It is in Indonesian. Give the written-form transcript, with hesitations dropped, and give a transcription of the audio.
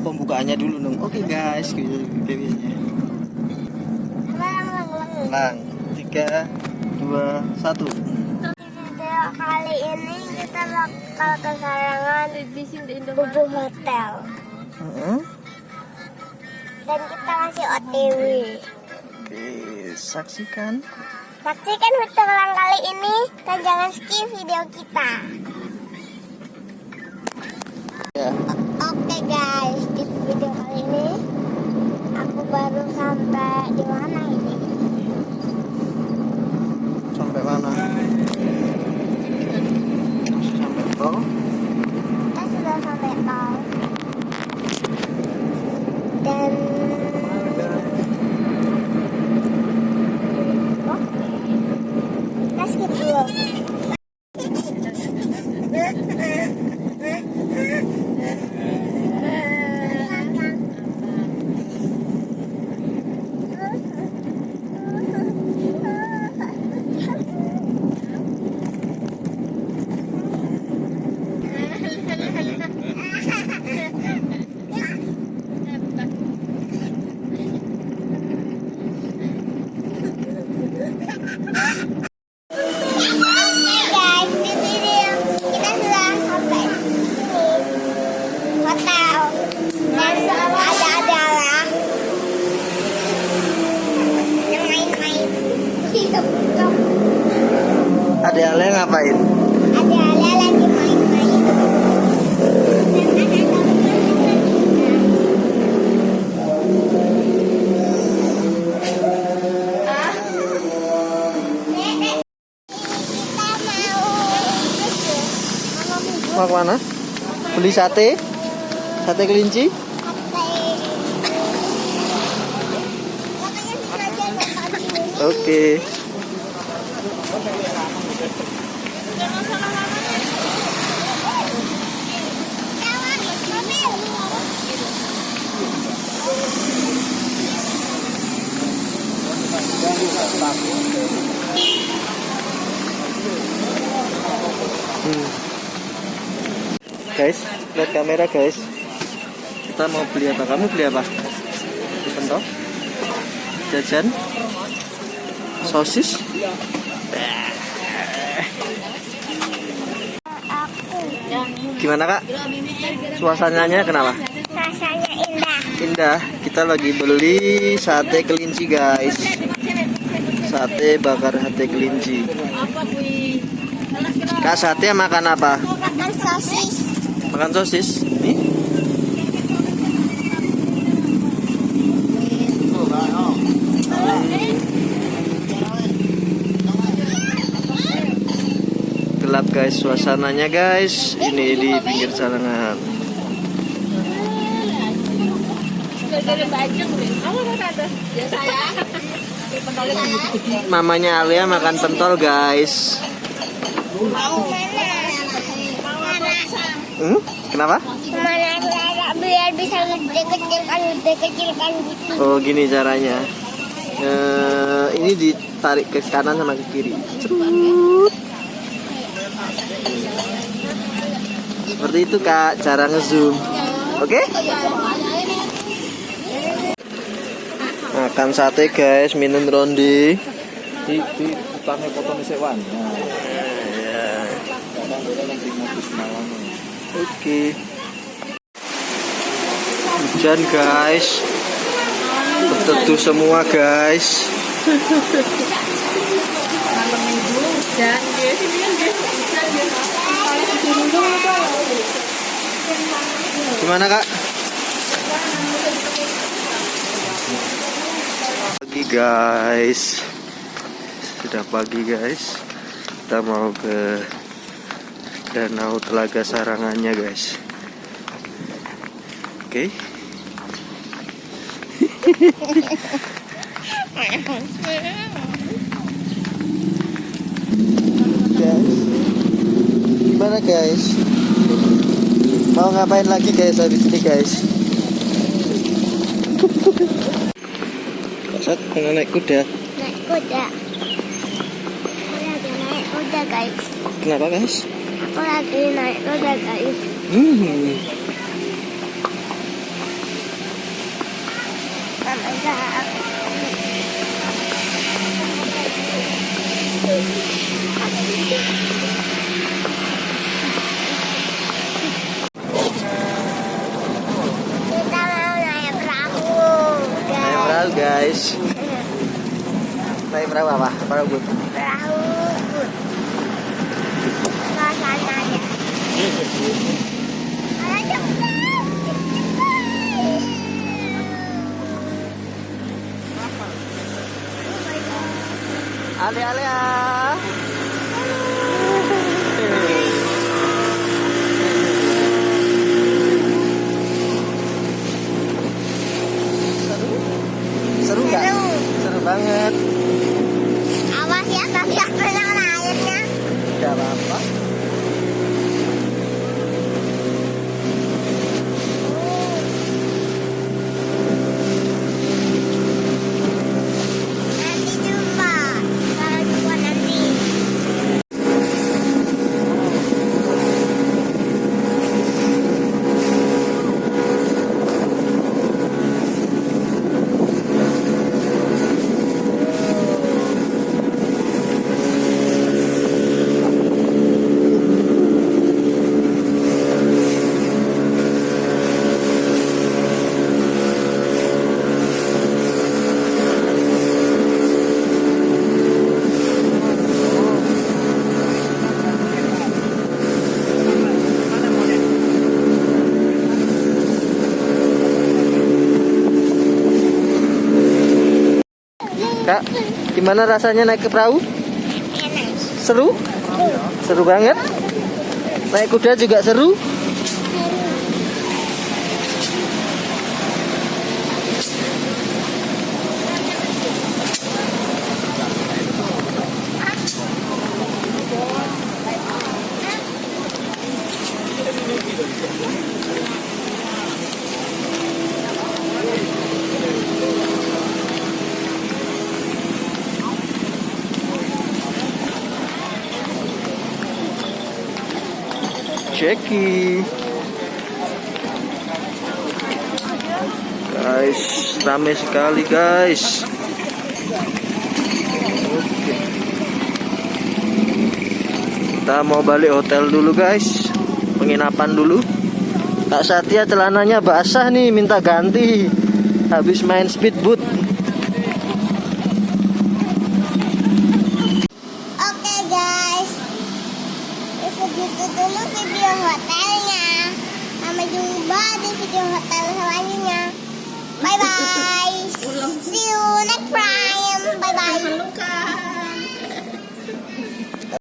pembukaannya dulu dong. Oke guys, gitu biasanya. Lang, 3, 2, 1. Video kali ini kita bakal ke Sarangan Bubu Hotel. Dan kita masih OTW. Oke, saksikan Petualang kali ini dan jangan skip video kita. Ya. Oke guys, di video kali ini aku baru sampai di mana ini? Sampai mana? Sampai tol. Kita sudah sampai tol. Dan kita skip dulu. Ada ngapain? Ada lagi main-main. Mau kemana? Beli sate? Sate kelinci? Oke. Guys, lihat kamera guys. Kita mau beli apa? Kamu beli apa? Pentol? Jajan? Sosis? Gimana kak? Suasananya kenapa? Rasanya indah. Indah. Kita lagi beli sate kelinci guys. Sate bakar sate kelinci. Kak, sate makan apa? Makan sosis. Makan sosis. Nih. Gelap guys suasananya guys. Ini di pinggir Sarangan. Mamanya Alia makan pentol guys. Kenapa? Biar bisa kecil-kecilkan gitu. Oh gini caranya. Ini ditarik ke kanan sama ke kiri. Cerut. Seperti itu kak cara ngezoom. Oke? Makan sate guys, minum ronde. Di utangnya potong sewan. Oke. Hujan guys. Berteduh semua guys. Gimana kak? Pagi guys. Sudah pagi guys. Kita mau ke Danau Telaga Sarangannya guys. Oke. Guys, gimana guys? Mau ngapain lagi guys habis ini guys? Saat pengen naik kuda. Naik kuda. Aku lagi naik kuda guys. Kenapa guys? Aku lagi naik kuda guys. Kita mau naik perahu. Naik perahu guys. Naik perahu apa? Perahu but. Perahu. Suasananya. Ayo cepat. Ale ale ah. Seru nggak? Seru. Seru banget. Awas ya, tapi aku kena airnya. Gak apa-apa. Nanti jumpa. Kalau jumpa nanti. Kak, gimana rasanya naik ke perahu? Enak. Seru? Seru banget. Naik kuda juga seru. Jackie. Guys, ramai sekali guys. Oke. Kita mau balik hotel dulu guys. Penginapan dulu. Kak Satya celananya basah nih, minta ganti. Habis main speedboat. Oke guys, segitu dulu video hotelnya. Sampai jumpa di video hotel selanjutnya. Bye bye. See you next time. Bye bye.